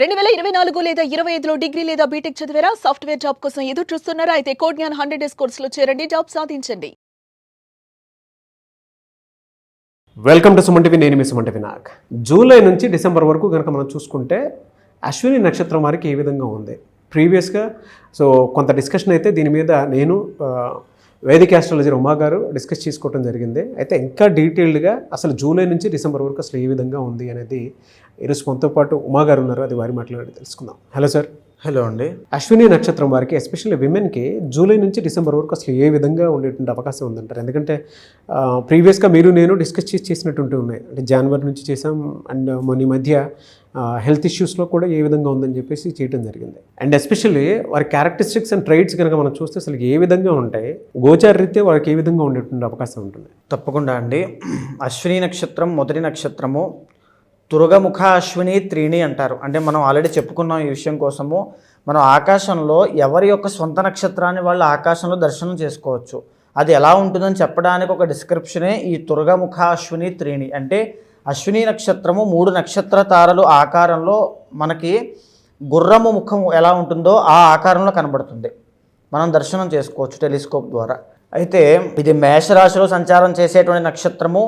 2024 లేదా 25లో డిగ్రీ లేదా బీటెక్ చదివారా? సాఫ్ట్‌వేర్ జాబ్ కోసం ఎదురు చూస్తున్నారా? అయితే కోడ్ జ్ఞాన్ 100 డేస్ కోర్సులో చేరండి, జాబ్ సాధించండి. Welcome to Suman TV. నేను మీ సుమన్ టీవీ నాగ్. జూలై నుంచి డిసెంబర్ వరకు కనుక మనం చూసుకుంటే అశ్విని నక్షత్రం వారికి ఏ విధంగా ఉంది ప్రీవియస్గా కొంత డిస్కషన్ అయితే దీని మీద నేను వేదిక ఆస్ట్రాలజర్ ఉమా గారు డిస్కస్ చేసుకోవడం జరిగింది. అయితే ఇంకా డీటెయిల్డ్గా అసలు జూలై నుంచి డిసెంబర్ వరకు అసలు ఏ విధంగా ఉంది అనేది ఈరోజు మనతో పాటు ఉమా గారు ఉన్నారు. అది వారి మాట్లాడి తెలుసుకుందాం. Hello sir. హలో అండి. అశ్విని నక్షత్రం వారికి ఎస్పెషల్లీ విమెన్కి జూలై నుంచి డిసెంబర్ వరకు అసలు ఏ విధంగా ఉండేటువంటి అవకాశం ఉందంటారు? ఎందుకంటే ప్రీవియస్గా మీరు నేను డిస్కస్ చేసినట్టు ఉన్నాయి. అంటే జనవరి నుంచి చేసాం అండ్ మొన్న మధ్య హెల్త్ ఇష్యూస్లో కూడా ఏ విధంగా ఉందని చెప్పేసి చేయడం జరిగింది. అండ్ ఎస్పెషల్లీ వారి క్యారెక్టరిస్టిక్స్ అండ్ ట్రైట్స్ కనుక మనం చూస్తే అసలు ఏ విధంగా ఉంటాయి, గోచార రీత్యా వారికి ఏ విధంగా ఉండేటువంటి అవకాశం ఉంటుంది? తప్పకుండా అండి. అశ్విని నక్షత్రం మొదటి నక్షత్రము తురగముఖ అశ్విని త్రీణి అంటారు. అంటే మనం ఆల్రెడీ చెప్పుకున్నాం ఈ విషయం కోసము. మనం ఆకాశంలో ఎవరి యొక్క సొంత నక్షత్రాన్ని వాళ్ళు ఆకాశంలో దర్శనం చేసుకోవచ్చు. అది ఎలా ఉంటుందని చెప్పడానికి ఒక డిస్క్రిప్షనే ఈ తురగముఖ అశ్విని త్రీణి. అంటే అశ్విని నక్షత్రము 3 నక్షత్ర తారలు ఆకారంలో మనకి గుర్రము ముఖం ఎలా ఉంటుందో ఆ ఆకారంలో కనబడుతుంది. మనం దర్శనం చేసుకోవచ్చు టెలిస్కోప్ ద్వారా. అయితే ఇది మేషరాశిలో సంచారం చేసేటువంటి నక్షత్రము.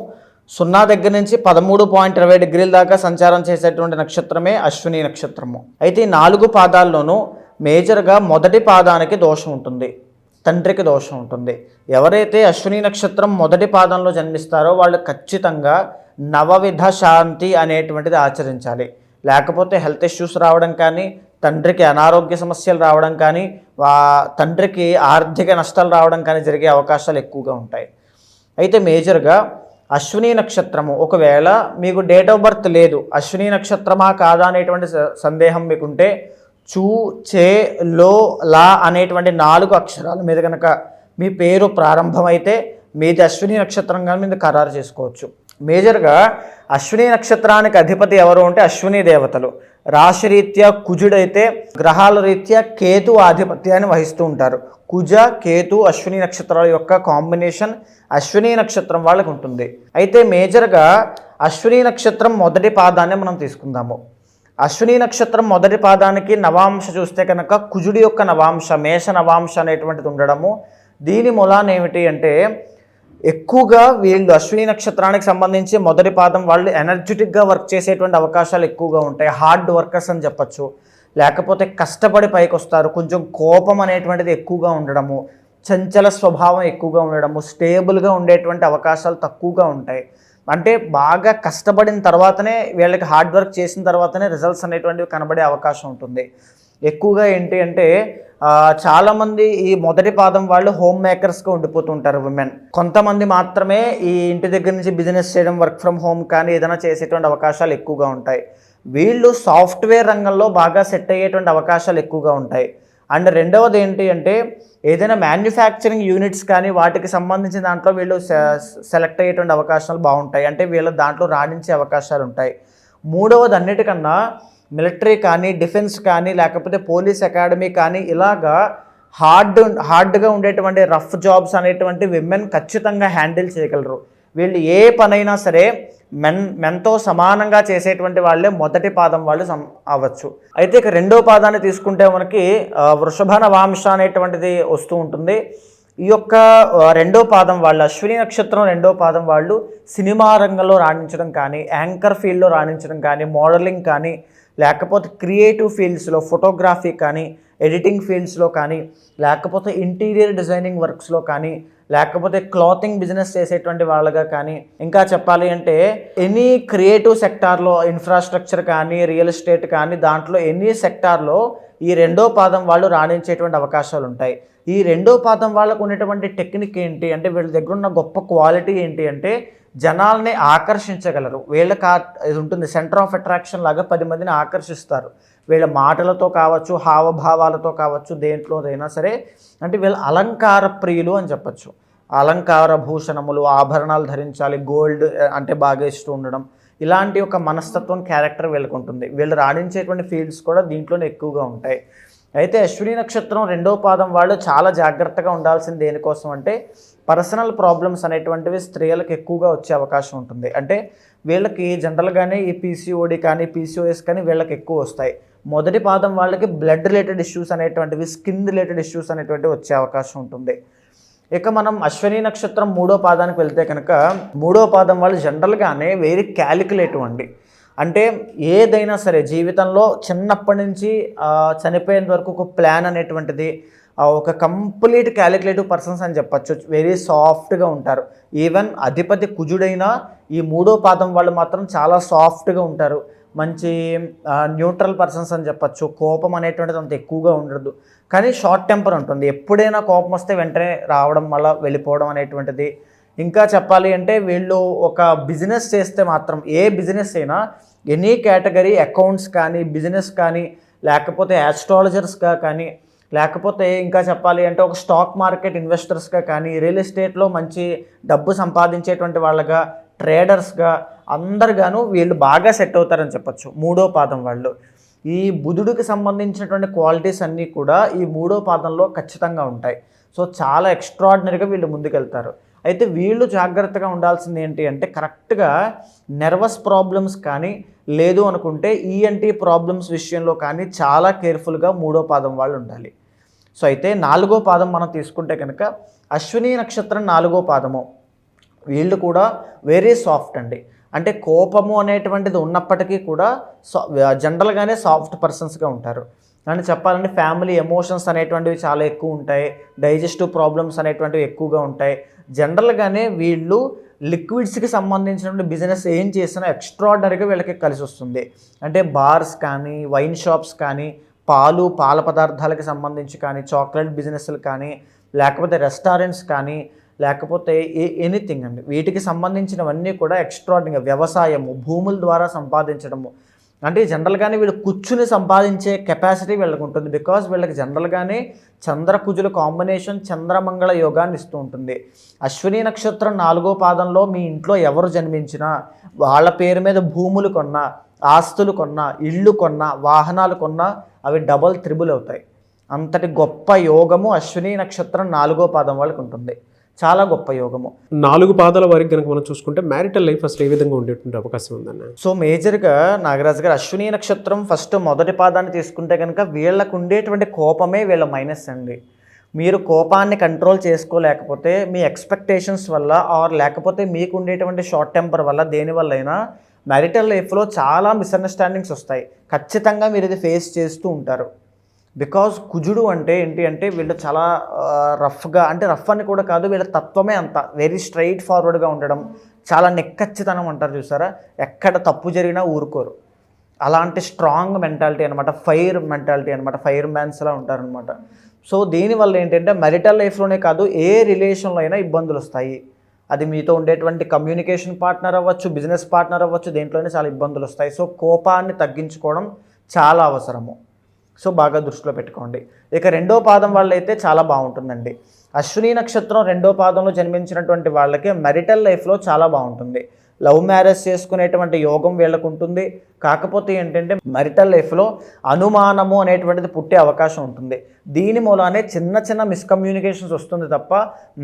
0 దగ్గర నుంచి 13.20 డిగ్రీల దాకా సంచారం చేసేటువంటి నక్షత్రమే అశ్విని నక్షత్రము. అయితే ఈ 4 పాదాల్లోనూ మేజర్గా మొదటి పాదానికి దోషం ఉంటుంది, తండ్రికి దోషం ఉంటుంది. ఎవరైతే అశ్విని నక్షత్రం మొదటి పాదంలో జన్మిస్తారో వాళ్ళు ఖచ్చితంగా నవవిధ శాంతి అనేటువంటిది ఆచరించాలి. లేకపోతే హెల్త్ ఇష్యూస్ రావడం కానీ, తండ్రికి అనారోగ్య సమస్యలు రావడం కానీ, తండ్రికి ఆర్థిక నష్టాలు రావడం కానీ జరిగే అవకాశాలు ఎక్కువగా ఉంటాయి. అయితే మేజర్గా అశ్విని నక్షత్రము, ఒకవేళ మీకు డేట్ ఆఫ్ బర్త్ లేదు, అశ్విని నక్షత్రమా కాదా అనేటువంటి సందేహం మీకుంటే చూ, చే, లో, లా అనేటువంటి 4 అక్షరాల మీద కనుక మీ పేరు ప్రారంభమైతే మీది అశ్విని నక్షత్రంగా మీద ఖరారు చేసుకోవచ్చు. మేజర్గా అశ్విని నక్షత్రానికి అధిపతి ఎవరు అంటే అశ్విని దేవతలు. రాశిరీత్యా కుజుడైతే గ్రహాల రీత్యా కేతు ఆధిపత్యాన్ని వహిస్తూ ఉంటారు. కుజ, కేతు, అశ్విని నక్షత్రాల యొక్క కాంబినేషన్ అశ్విని నక్షత్రం వాళ్ళకి ఉంటుంది. అయితే మేజర్గా అశ్విని నక్షత్రం మొదటి పాదాన్ని మనం తీసుకుందాము. అశ్విని నక్షత్రం మొదటి పాదానికి నవాంశ చూస్తే కనుక కుజుడి యొక్క నవాంశ, మేష నవాంశ అనేటువంటిది ఉండడము. దీని మూలాన ఏమిటి అంటే ఎక్కువగా వీళ్ళు అశ్విని నక్షత్రానికి సంబంధించి మొదటి పాదం వాళ్ళు ఎనర్జెటిక్గా వర్క్ చేసేటువంటి అవకాశాలు ఎక్కువగా ఉంటాయి. హార్డ్ వర్కర్స్ అని చెప్పచ్చు. లేకపోతే కష్టపడి పైకి వస్తారు. కొంచెం కోపం అనేటువంటిది ఎక్కువగా ఉండడము, చంచల స్వభావం ఎక్కువగా ఉండడము, స్టేబుల్గా ఉండేటువంటి అవకాశాలు తక్కువగా ఉంటాయి. అంటే బాగా కష్టపడిన తర్వాతనే వీళ్ళకి హార్డ్ వర్క్ చేసిన తర్వాతనే రిజల్ట్స్ అనేటువంటివి కనబడే అవకాశం ఉంటుంది. ఎక్కువగా ఏంటి అంటే చాలామంది ఈ మొదటి పాదం వాళ్ళు హోమ్ మేకర్స్గా ఉండిపోతుంటారు విమెన్. కొంతమంది మాత్రమే ఈ ఇంటి దగ్గర నుంచి బిజినెస్ చేయడం, వర్క్ ఫ్రమ్ హోమ్ కానీ ఏదైనా చేసేటువంటి అవకాశాలు ఎక్కువగా ఉంటాయి. వీళ్ళు సాఫ్ట్వేర్ రంగంలో బాగా సెట్ అయ్యేటువంటి అవకాశాలు ఎక్కువగా ఉంటాయి. అండ్ రెండవది ఏంటి అంటే ఏదైనా మ్యానుఫ్యాక్చరింగ్ యూనిట్స్ కానీ వాటికి సంబంధించిన దాంట్లో వీళ్ళు సెలెక్ట్ అయ్యేటువంటి అవకాశాలు బాగుంటాయి. అంటే వీళ్ళు దాంట్లో రాణించే అవకాశాలు ఉంటాయి. మూడవది అన్నిటికన్నా మిలిటరీ కానీ, డిఫెన్స్ కానీ, లేకపోతే పోలీస్ అకాడమీ కానీ ఇలాగా హార్డ్గా ఉండేటువంటి రఫ్ జాబ్స్ అనేటువంటి విమెన్ ఖచ్చితంగా హ్యాండిల్ చేయగలరు. వీళ్ళు ఏ పనైనా సరే మెన్తో సమానంగా చేసేటువంటి వాళ్ళే మొదటి పాదం వాళ్ళు అవ్వచ్చు. అయితే ఇక రెండో పాదాన్ని తీసుకుంటే మనకి వృషభ నవాంశ అనేటువంటిది వస్తూ ఉంటుంది. ఈ యొక్క రెండో పాదం వాళ్ళు అశ్విని నక్షత్రం రెండో పాదం వాళ్ళు సినిమా రంగంలో రాణించడం కానీ, యాంకర్ ఫీల్డ్లో రాణించడం కానీ, మోడలింగ్ కానీ, లేకపోతే క్రియేటివ్ ఫీల్డ్స్లో ఫోటోగ్రఫీ కానీ, ఎడిటింగ్ ఫీల్డ్స్లో కానీ, లేకపోతే ఇంటీరియర్ డిజైనింగ్ వర్క్స్లో కానీ, లేకపోతే క్లాతింగ్ బిజినెస్ చేసేటువంటి వాళ్ళగా కానీ, ఇంకా చెప్పాలి అంటే ఎనీ క్రియేటివ్ సెక్టార్లో ఇన్ఫ్రాస్ట్రక్చర్ కానీ, రియల్ ఎస్టేట్ కానీ, దాంట్లో ఎనీ సెక్టార్లో ఈ రెండో పాదం వాళ్ళు రాణించేటువంటి అవకాశాలు ఉంటాయి. ఈ రెండో పాదం వాళ్ళకు ఉన్నటువంటి టెక్నిక్ ఏంటి అంటే వీళ్ళ దగ్గర ఉన్న గొప్ప క్వాలిటీ ఏంటి అంటే జనాల్ని ఆకర్షించగలరు. వీళ్ళకి ఇది ఉంటుంది, సెంటర్ ఆఫ్ అట్రాక్షన్ లాగా 10 మందిని ఆకర్షిస్తారు. వీళ్ళ మాటలతో కావచ్చు, హావభావాలతో కావచ్చు, దేంట్లోనైనా సరే. అంటే వీళ్ళ అలంకార ప్రియులు అని చెప్పచ్చు. అలంకార భూషణములు, ఆభరణాలు ధరించాలి, గోల్డ్ అంటే బాగా ఇష్టం ఉండడం, ఇలాంటి ఒక మనస్తత్వం, క్యారెక్టర్ వీళ్ళకు ఉంటుంది. వీళ్ళు రాణించేటువంటి ఫీల్డ్స్ కూడా దీంట్లోనే ఎక్కువగా ఉంటాయి. అయితే అశ్విని నక్షత్రం రెండో పాదం వాళ్ళు చాలా జాగ్రత్తగా ఉండాల్సింది దేనికోసం అంటే పర్సనల్ ప్రాబ్లమ్స్ అనేటువంటివి స్త్రీలకు ఎక్కువగా వచ్చే అవకాశం ఉంటుంది. అంటే వీళ్ళకి జనరల్గానే ఈ పీసీఓడి కానీ, పీసీఓఎస్ కానీ వీళ్ళకి ఎక్కువ వస్తాయి. మొదటి పాదం వాళ్ళకి బ్లడ్ రిలేటెడ్ ఇష్యూస్ అనేటువంటివి, స్కిన్ రిలేటెడ్ ఇష్యూస్ అనేటువంటివి వచ్చే అవకాశం ఉంటుంది. ఇక మనం అశ్విని నక్షత్రం 3వ పాదానికి వెళ్తే కనుక 3వ పాదం వాళ్ళు జనరల్గానే వెరీ క్యాలిక్యులేటివ్ అండి. అంటే ఏదైనా సరే జీవితంలో చిన్నప్పటి నుంచి చనిపోయేంత వరకు ఒక ప్లాన్ అనేటువంటిది, ఒక కంప్లీట్ క్యాలిక్యులేటివ్ పర్సన్స్ అని చెప్పచ్చు. వెరీ సాఫ్ట్గా ఉంటారు. ఈవెన్ అధిపతి కుజుడైనా ఈ 3వ పాదం వాళ్ళు మాత్రం చాలా సాఫ్ట్గా ఉంటారు. మంచి న్యూట్రల్ పర్సన్స్ అని చెప్పచ్చు. కోపం అనేటువంటిది అంత ఎక్కువగా ఉండదు, కానీ షార్ట్ టెంపర్ ఉంటుంది. ఎప్పుడైనా కోపం వస్తే వెంటనే రావడం, మళ్ళీ వెళ్ళిపోవడం అనేటువంటిది. ఇంకా చెప్పాలి అంటే వీళ్ళు ఒక బిజినెస్ చేస్తే మాత్రం, ఏ బిజినెస్ అయినా ఎనీ కేటగిరీ, అకౌంట్స్ కానీ, బిజినెస్ కానీ, లేకపోతే ఆస్ట్రాలజర్స్గా కానీ, లేకపోతే ఇంకా చెప్పాలి అంటే ఒక స్టాక్ మార్కెట్ ఇన్వెస్టర్స్గా కానీ, రియల్ ఎస్టేట్లో మంచి డబ్బు సంపాదించేటువంటి వాళ్ళగా, ట్రేడర్స్గా, అందరుగాను వీళ్ళు బాగా సెట్ అవుతారని చెప్పచ్చు 3వ పాదం వాళ్ళు. ఈ బుధుడికి సంబంధించినటువంటి క్వాలిటీస్ అన్నీ కూడా ఈ 3వ పాదంలో ఖచ్చితంగా ఉంటాయి. సో చాలా ఎక్స్ట్రాడినరీగా వీళ్ళు ముందుకెళ్తారు. అయితే వీళ్ళు జాగ్రత్తగా ఉండాల్సింది ఏంటి అంటే కరెక్ట్గా నర్వస్ ప్రాబ్లమ్స్ కానీ, లేదు అనుకుంటే ఈఎన్టీ ప్రాబ్లమ్స్ విషయంలో కానీ చాలా కేర్ఫుల్గా 3వ పాదం వాళ్ళు ఉండాలి. సో అయితే 4వ పాదం మనం తీసుకుంటే కనుక అశ్విని నక్షత్రం 4వ పాదము, వీళ్ళు కూడా వెరీ సాఫ్ట్ అండి. అంటే కోపము అనేటువంటిది ఉన్నప్పటికీ కూడా జనరల్గానే సాఫ్ట్ పర్సన్స్గా ఉంటారు. అని చెప్పాలంటే ఫ్యామిలీ ఎమోషన్స్ అనేటువంటివి చాలా ఎక్కువ ఉంటాయి. డైజెస్టివ్ ప్రాబ్లమ్స్ అనేటువంటివి ఎక్కువగా ఉంటాయి. జనరల్గానే వీళ్ళు లిక్విడ్స్కి సంబంధించినటువంటి బిజినెస్ ఏం చేసినా ఎక్స్ట్రాడినరీగా వీళ్ళకి కలిసి వస్తుంది. అంటే బార్స్ కానీ, వైన్ షాప్స్ కానీ, పాల పదార్థాలకి సంబంధించి కానీ, చాక్లెట్ బిజినెస్లు కానీ, లేకపోతే రెస్టారెంట్స్ కానీ, లేకపోతే ఎనీథింగ్ అండి, వీటికి సంబంధించినవన్నీ కూడా ఎక్స్ట్రాడినరీగా, వ్యవసాయము, భూముల ద్వారా సంపాదించడము, అంటే జనరల్గానే వీళ్ళు కూర్చుని సంపాదించే కెపాసిటీ వీళ్ళకి ఉంటుంది. బికాజ్ వీళ్ళకి జనరల్గానే చంద్రకుజుల కాంబినేషన్ చంద్రమంగళ యోగాన్ని ఇస్తూ ఉంటుంది. అశ్విని నక్షత్రం 4వ పాదంలో మీ ఇంట్లో ఎవరు జన్మించినా, వాళ్ళ పేరు మీద భూములు కొన్నా, ఆస్తులు కొన్నా, ఇళ్ళు కొన్నా, వాహనాలు కొన్నా అవి డబల్ త్రిబుల్ అవుతాయి. అంతటి గొప్ప యోగము అశ్విని నక్షత్రం 4వ పాదం వాళ్ళకి ఉంటుంది. చాలా గొప్ప యోగము. 4 పాదాల వారికి కనుక మనం చూసుకుంటే మ్యారిటల్ లైఫ్ అసలు ఏ విధంగా ఉండేటువంటి అవకాశం ఉందన్న? సో మేజర్గా నాగరాజు గారు అశ్విని నక్షత్రం ఫస్ట్ మొదటి పాదాన్ని తీసుకుంటే కనుక వీళ్ళకు ఉండేటువంటి కోపమే వీళ్ళ మైనస్ అండి. మీరు కోపాన్ని కంట్రోల్ చేసుకోలేకపోతే మీ ఎక్స్పెక్టేషన్స్ వల్ల, ఆర్ లేకపోతే మీకు ఉండేటువంటి షార్ట్ టెంపర్ వల్ల, దేనివల్ల అయినా మ్యారిటల్ లైఫ్లో చాలా మిస్అండర్స్టాండింగ్స్ వస్తాయి. ఖచ్చితంగా మీరు ఇది ఫేస్ చేస్తూ ఉంటారు. బికాజ్ కుజుడు అంటే ఏంటి అంటే వీళ్ళు చాలా రఫ్గా, అంటే రఫ్ అని కూడా కాదు, వీళ్ళ తత్వమే అంత వెరీ స్ట్రైట్ ఫార్వర్డ్గా ఉండడం, చాలా నెక్కచ్చితనం అంటారు చూసారా, ఎక్కడ తప్పు జరిగినా ఊరుకోరు. అలాంటి స్ట్రాంగ్ మెంటాలిటీ అనమాట, ఫైర్ మెంటాలిటీ అనమాట, ఫైర్ మ్యాన్స్లా ఉంటారనమాట. సో దీనివల్ల ఏంటంటే మ్యారిటల్ లైఫ్లోనే కాదు ఏ రిలేషన్లో అయినా ఇబ్బందులు వస్తాయి. అది మీతో ఉండేటువంటి కమ్యూనికేషన్ పార్ట్నర్ అవ్వచ్చు, బిజినెస్ పార్ట్నర్ అవ్వచ్చు, దేంట్లోనే చాలా ఇబ్బందులు వస్తాయి. సో కోపాన్ని తగ్గించుకోవడం చాలా అవసరము. సో బాగా దృష్టిలో పెట్టుకోండి. ఇక 2వ పాదం వాళ్ళైతే చాలా బాగుంటుందండి. అశ్విని నక్షత్రం 2వ పాదంలో జన్మించినటువంటి వాళ్ళకి మ్యారిటల్ లైఫ్లో చాలా బాగుంటుంది. లవ్ మ్యారేజ్ చేసుకునేటువంటి యోగం వీళ్ళకు ఉంటుంది. కాకపోతే ఏంటంటే మ్యారిటల్ లైఫ్లో అనుమానము అనేటువంటిది పుట్టే అవకాశం ఉంటుంది. దీని మూలానే చిన్న చిన్న మిస్కమ్యూనికేషన్స్ వస్తుంది తప్ప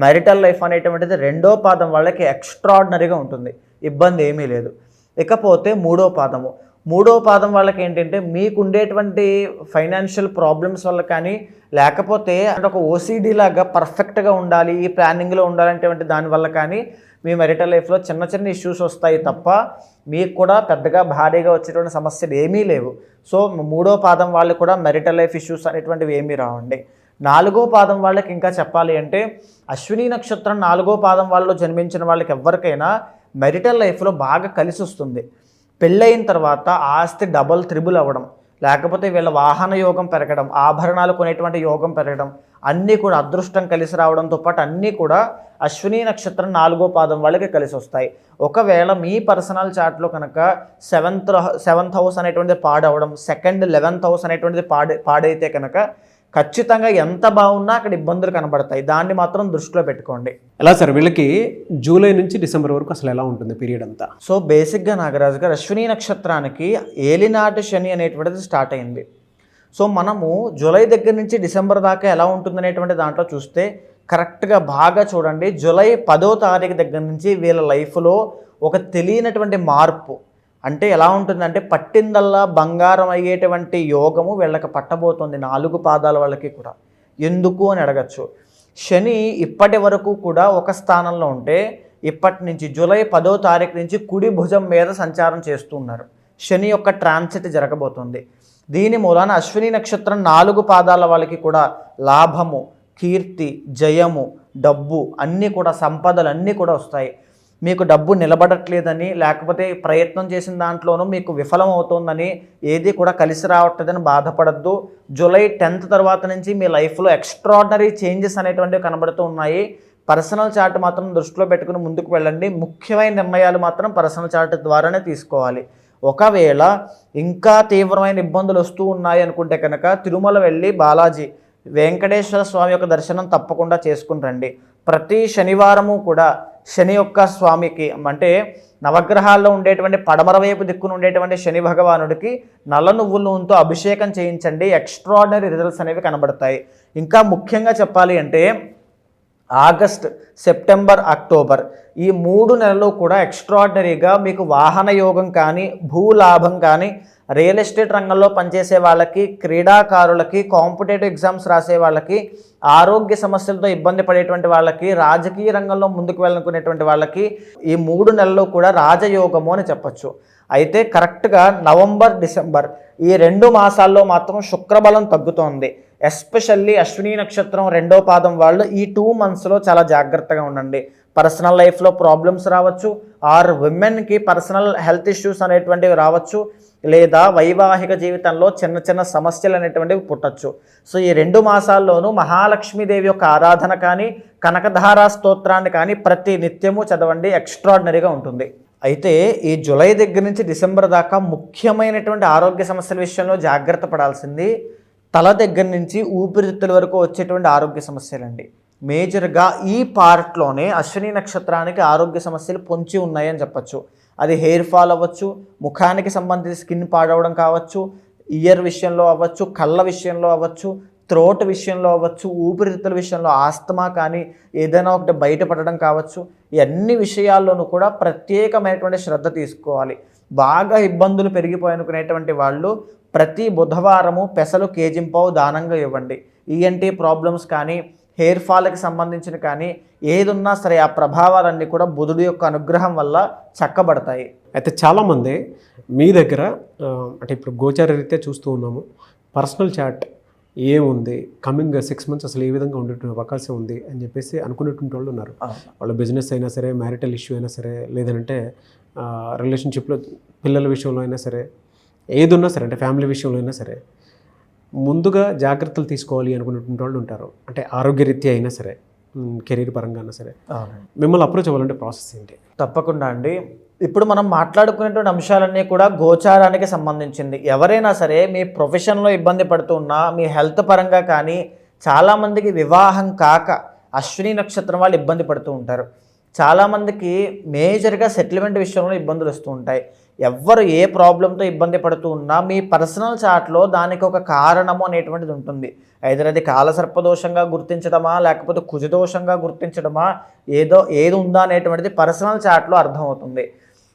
మ్యారిటల్ లైఫ్ అనేటువంటిది 2వ పాదం వాళ్ళకి ఎక్స్ట్రాడినరీగా ఉంటుంది, ఇబ్బంది ఏమీ లేదు. ఇకపోతే 3వ పాదము, 3వ పాదం వాళ్ళకి ఏంటంటే మీకు ఉండేటువంటి ఫైనాన్షియల్ ప్రాబ్లమ్స్ వల్ల కానీ, లేకపోతే అంటే ఒక ఓసీడీ లాగా పర్ఫెక్ట్గా ఉండాలి, ఈ ప్లానింగ్లో ఉండాలంటే దానివల్ల కానీ మీ మ్యారిటల్ లైఫ్లో చిన్న చిన్న ఇష్యూస్ వస్తాయి తప్ప మీకు కూడా పెద్దగా భారీగా వచ్చేటువంటి సమస్యలు ఏమీ లేవు. సో 3వ పాదం వాళ్ళు కూడా మ్యారిటల్ లైఫ్ ఇష్యూస్ అనేటువంటివి ఏమీ రావండి. 4వ పాదం వాళ్ళకి ఇంకా చెప్పాలి అంటే అశ్విని నక్షత్రం 4వ పాదం వాళ్ళలో జన్మించిన వాళ్ళకి ఎవరికైనా మ్యారిటల్ లైఫ్లో బాగా కలిసి వస్తుంది. పెళ్ళయిన తర్వాత ఆస్తి డబల్ త్రిబుల్ అవ్వడం, లేకపోతే వీళ్ళ వాహన యోగం పెరగడం, ఆభరణాలు కొనేటువంటి యోగం పెరగడం, అన్నీ కూడా అదృష్టం కలిసి రావడంతో పాటు అన్నీ కూడా అశ్విని నక్షత్రం 4వ పాదం వాళ్ళకి కలిసి వస్తాయి. ఒకవేళ మీ పర్సనల్ చార్ట్లో కనుక సెవెంత్ హౌస్ అనేటువంటిది పాడవడం, 2nd 11th హౌస్ అనేటువంటిది పాడైతే కనుక ఖచ్చితంగా ఎంత బాగున్నా అక్కడ ఇబ్బందులు కనబడతాయి. దాన్ని మాత్రం దృష్టిలో పెట్టుకోండి. ఎలా సార్ వీళ్ళకి జూలై నుంచి డిసెంబర్ వరకు అసలు ఎలా ఉంటుంది పీరియడ్ అంతా? సో బేసిక్గా నాగరాజు గారు అశ్విని నక్షత్రానికి ఏలినాటి శని అనేటువంటిది స్టార్ట్ అయింది. సో మనము జూలై దగ్గర నుంచి డిసెంబర్ దాకా ఎలా ఉంటుందనేటువంటి దాంట్లో చూస్తే కరెక్ట్గా బాగా చూడండి. జూలై 10వ తారీఖు దగ్గర నుంచి వీళ్ళ లైఫ్లో ఒక తెలియనటువంటి మార్పు, అంటే ఎలా ఉంటుందంటే పట్టిందల్లా బంగారం అయ్యేటువంటి యోగము వీళ్ళకి పట్టబోతుంది 4 పాదాల వాళ్ళకి కూడా. ఎందుకు అని అడగచ్చు. శని ఇప్పటి వరకు కూడా ఒక స్థానంలో ఉంటే ఇప్పటి నుంచి జూలై 10వ తారీఖు నుంచి కుడి భుజం మీద సంచారం చేస్తూ ఉన్నారు. శని యొక్క ట్రాన్సిట్ జరగబోతుంది. దీని మూలాన అశ్విని నక్షత్రం 4 పాదాల వాళ్ళకి కూడా లాభము, కీర్తి, జయము, డబ్బు అన్నీ కూడా, సంపదలు అన్నీ కూడా వస్తాయి. మీకు డబ్బు నిలబడట్లేదని, లేకపోతే ప్రయత్నం చేసిన దాంట్లోనూ మీకు విఫలం అవుతుందని, ఏది కూడా కలిసి రావట్లేదని బాధపడద్దు. జూలై 10th తర్వాత నుంచి మీ లైఫ్లో ఎక్స్ట్రాడినరీ చేంజెస్ అనేటువంటివి కనబడుతూ ఉన్నాయి. పర్సనల్ చార్ట్ మాత్రం దృష్టిలో పెట్టుకుని ముందుకు వెళ్ళండి. ముఖ్యమైన నిర్ణయాలు మాత్రం పర్సనల్ చార్ట్ ద్వారానే తీసుకోవాలి. ఒకవేళ ఇంకా తీవ్రమైన ఇబ్బందులు వస్తూ ఉన్నాయి అనుకుంటే కనుక తిరుమల వెళ్ళి బాలాజీ వెంకటేశ్వర స్వామి యొక్క దర్శనం తప్పకుండా చేసుకుని రండి. ప్రతి శనివారము కూడా శని యొక్క స్వామికి, అంటే నవగ్రహాల్లో ఉండేటువంటి పడమర వైపు దిక్కున ఉండేటువంటి శని భగవానుడికి నల్ల నువ్వుల నూనెతో అభిషేకం చేయించండి. ఎక్స్ట్రాడినరీ రిజల్ట్స్ అనేవి కనబడతాయి. ఇంకా ముఖ్యంగా చెప్పాలి అంటే ఆగస్ట్, సెప్టెంబర్, అక్టోబర్ ఈ 3 నెలలు కూడా ఎక్స్ట్రాడినరీగా మీకు వాహన యోగం కానీ, భూలాభం కానీ, రియల్ ఎస్టేట్ రంగంలో పనిచేసే వాళ్ళకి, క్రీడాకారులకి, కాంపిటేటివ్ ఎగ్జామ్స్ రాసే వాళ్ళకి, ఆరోగ్య సమస్యలతో ఇబ్బంది పడేటువంటి వాళ్ళకి, రాజకీయ రంగంలో ముందుకు వెళ్ళనుకునేటువంటి వాళ్ళకి ఈ 3 నెలలు కూడా రాజయోగము అని చెప్పచ్చు. అయితే కరెక్ట్గా నవంబర్, డిసెంబర్ ఈ 2 మాసాల్లో మాత్రం శుక్రబలం తగ్గుతోంది. ఎస్పెషల్లీ అశ్విని నక్షత్రం 2వ పాదం వాళ్ళు ఈ 2 monthsలో చాలా జాగ్రత్తగా ఉండండి. పర్సనల్ లైఫ్లో ప్రాబ్లమ్స్ రావచ్చు, ఆర్ విమెన్కి పర్సనల్ హెల్త్ ఇష్యూస్ అనేటువంటివి రావచ్చు, లేదా వైవాహిక జీవితంలో చిన్న చిన్న సమస్యలు అనేటువంటివి పుట్టచ్చు. సో ఈ 2 మాసాల్లోనూ మహాలక్ష్మీదేవి యొక్క ఆరాధన కానీ, కనకధారా స్తోత్రాన్ని కానీ ప్రతి నిత్యము చదవండి. ఎక్స్ట్రాడినరీగా ఉంటుంది. అయితే ఈ జూలై దగ్గర నుంచి డిసెంబర్ దాకా ముఖ్యమైనటువంటి ఆరోగ్య సమస్యల విషయంలో జాగ్రత్త పడాల్సింది తల దగ్గర నుంచి ఊపిరితిత్తుల వరకు వచ్చేటువంటి ఆరోగ్య సమస్యలండి. మేజర్గా ఈ పార్ట్లోనే అశ్విని నక్షత్రానికి ఆరోగ్య సమస్యలు పొంచి ఉన్నాయని చెప్పచ్చు. అది హెయిర్ ఫాల్ అవ్వచ్చు, ముఖానికి సంబంధించి స్కిన్ పాడవడం కావచ్చు, ఇయర్ విషయంలో అవ్వచ్చు, కళ్ళ విషయంలో అవ్వచ్చు, థ్రోట్ విషయంలో అవ్వచ్చు, ఊపిరితిత్తుల విషయంలో ఆస్తమా కానీ ఏదైనా ఒకటి బయటపడడం కావచ్చు. ఈ అన్ని విషయాల్లోనూ కూడా ప్రత్యేకమైనటువంటి శ్రద్ధ తీసుకోవాలి. బాగా ఇబ్బందులు పెరిగిపోయనుకునేటువంటి వాళ్ళు ప్రతి బుధవారము పెసలు కేజింపావు దానంగా ఇవ్వండి. ఈఎన్టీ ప్రాబ్లమ్స్ కానీ, హెయిర్ ఫాల్కి సంబంధించిన కానీ ఏదున్నా సరే ఆ ప్రభావాలన్నీ కూడా బుధుడు యొక్క అనుగ్రహం వల్ల చక్కబడతాయి. అయితే చాలామంది మీ దగ్గర అంటే ఇప్పుడు గోచార రీత్యా చూస్తూ ఉన్నాము, పర్సనల్ చార్ట్ ఏముంది, కమింగ్ 6 months అసలు ఏ విధంగా ఉండేటువంటి అవకాశం ఉంది అని చెప్పేసి అనుకునేటువంటి వాళ్ళు ఉన్నారు. వాళ్ళ బిజినెస్ అయినా సరే, మ్యారిటల్ ఇష్యూ అయినా సరే, లేదంటే రిలేషన్షిప్లో పిల్లల విషయంలో అయినా సరే, ఏదున్నా సరే, అంటే ఫ్యామిలీ విషయంలో అయినా సరే ముందుగా జాగ్రత్తలు తీసుకోవాలి అనుకునేటువంటి వాళ్ళు ఉంటారు. అంటే ఆరోగ్యరీత్యా అయినా సరే, కెరీర్ పరంగా అయినా సరే. మిమ్మల్ని అప్రోచ్ అవ్వాలంటే ప్రాసెస్ ఏంటి? తప్పకుండా అండి. ఇప్పుడు మనం మాట్లాడుకునేటువంటి అంశాలన్నీ కూడా గోచారానికి సంబంధించింది. ఎవరైనా సరే మీ ప్రొఫెషన్లో ఇబ్బంది పడుతున్నా, మీ హెల్త్ పరంగా కానీ, చాలామందికి వివాహం కాక అశ్విని నక్షత్రం వాళ్ళు ఇబ్బంది పడుతూ ఉంటారు. చాలామందికి మేజర్గా సెటిల్మెంట్ విషయంలో ఇబ్బందులు వస్తూ ఉంటాయి. ఎవ్వరు ఏ ప్రాబ్లంతో ఇబ్బంది పడుతూ ఉన్నా మీ పర్సనల్ చార్ట్లో దానికి ఒక కారణము అనేటువంటిది ఉంటుంది. ఐదర్ అది కాలసర్పదోషంగా గుర్తించడమా, లేకపోతే కుజదోషంగా గుర్తించడమా, ఏది ఉందా అనేటువంటిది పర్సనల్ చార్ట్లో అర్థమవుతుంది.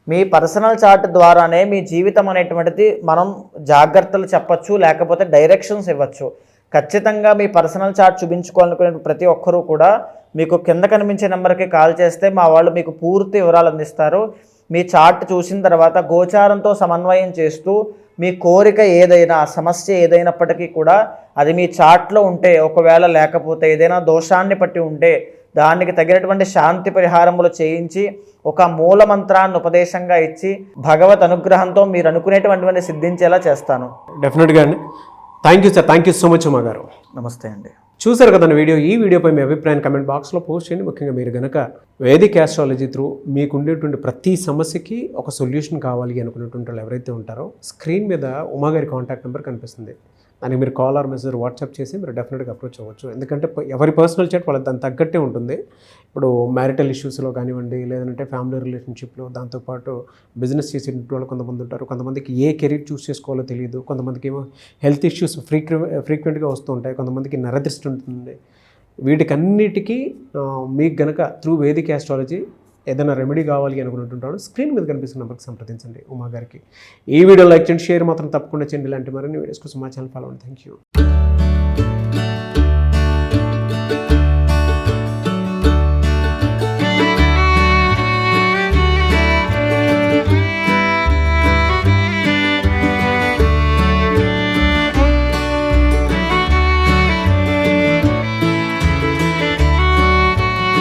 మీ పర్సనల్ చార్ట్ ద్వారానే మీ జీవితం అనేటువంటిది మనం జాగ్రత్తలు చెప్పచ్చు, లేకపోతే డైరెక్షన్స్ ఇవ్వచ్చు. ఖచ్చితంగా మీ పర్సనల్ చార్ట్ చూపించుకోవాలనుకునే ప్రతి ఒక్కరూ కూడా మీకు కింద కనిపించే నెంబర్కి కాల్ చేస్తే మా వాళ్ళు మీకు పూర్తి వివరాలు అందిస్తారు. మీ చార్ట్ చూసిన తర్వాత గోచారంతో సమన్వయం చేస్తూ మీ కోరిక ఏదైనా, సమస్య ఏదైనప్పటికీ కూడా అది మీ చార్ట్లో ఉంటే, ఒకవేళ లేకపోతే ఏదైనా దోషాన్ని పట్టి ఉంటే దానికి తగినటువంటి శాంతి పరిహారములు చేయించి ఒక మూల మంత్రాన్ని ఉపదేశంగా ఇచ్చి భగవత్ అనుగ్రహంతో మీరు అనుకునేటువంటివన్నీ సిద్ధించేలా చేస్తాను. డెఫినెట్గా అండి. Thank you sir, thank you so much Uma గారు. నమస్తే అండి. చూసారు కదండి వీడియో. ఈ వీడియోపై మీ అభిప్రాయం కమెంట్ బాక్స్లో పోస్ట్ చేయండి. ముఖ్యంగా మీరు కనుక వేదిక్ ఆస్ట్రాలజీ త్రూ మీకు ఉండేటువంటి ప్రతి సమస్యకి ఒక సొల్యూషన్ కావాలి అనుకునేటువంటి వాళ్ళు ఎవరైతే ఉంటారో స్క్రీన్ మీద ఉమా గారి కాంటాక్ట్ నెంబర్ కనిపిస్తుంది. దానికి మీరు కాల్ ఆర్ మెసేజ్ వాట్సాప్ చేసి మీరు డెఫినెట్గా అప్రోచ్ అవ్వచ్చు. ఎందుకంటే ఎవరి పర్సనల్ చాట్ వాళ్ళకి దాని తగ్గట్టే ఉంటుంది. ఇప్పుడు మ్యారిటల్ ఇష్యూస్లో కానివ్వండి, లేదంటే ఫ్యామిలీ రిలేషన్షిప్లో, దాంతోపాటు బిజినెస్ చేసే వాళ్ళు కొంతమంది ఉంటారు. కొంతమందికి ఏ కెరీర్ చూస్ చేసుకోవాలో తెలియదు. కొంతమందికి ఏమో హెల్త్ ఇష్యూస్ ఫ్రీక్వెంట్గా వస్తూ ఉంటాయి. కొంతమందికి నరదృష్టి ఉంటుంది. వీటికన్నిటికీ మీకు గనక త్రూ వేదిక్ ఆస్ట్రాలజీ ఏదైనా రెమెడీ కావాలి అనుకుంటుంటాడు స్క్రీన్ మీద కనిపిస్తున్న నెంబర్కి సంప్రదించండి ఉమా గారికి. ఈ వీడియో లైక్ చేయండి, షేర్ మాత్రం తప్పకుండా చేయండి. ఇలాంటి మరిన్ని వీడియోస్ కోసం మా ఛానల్ ఫాలో అవ్వండి. Thank you.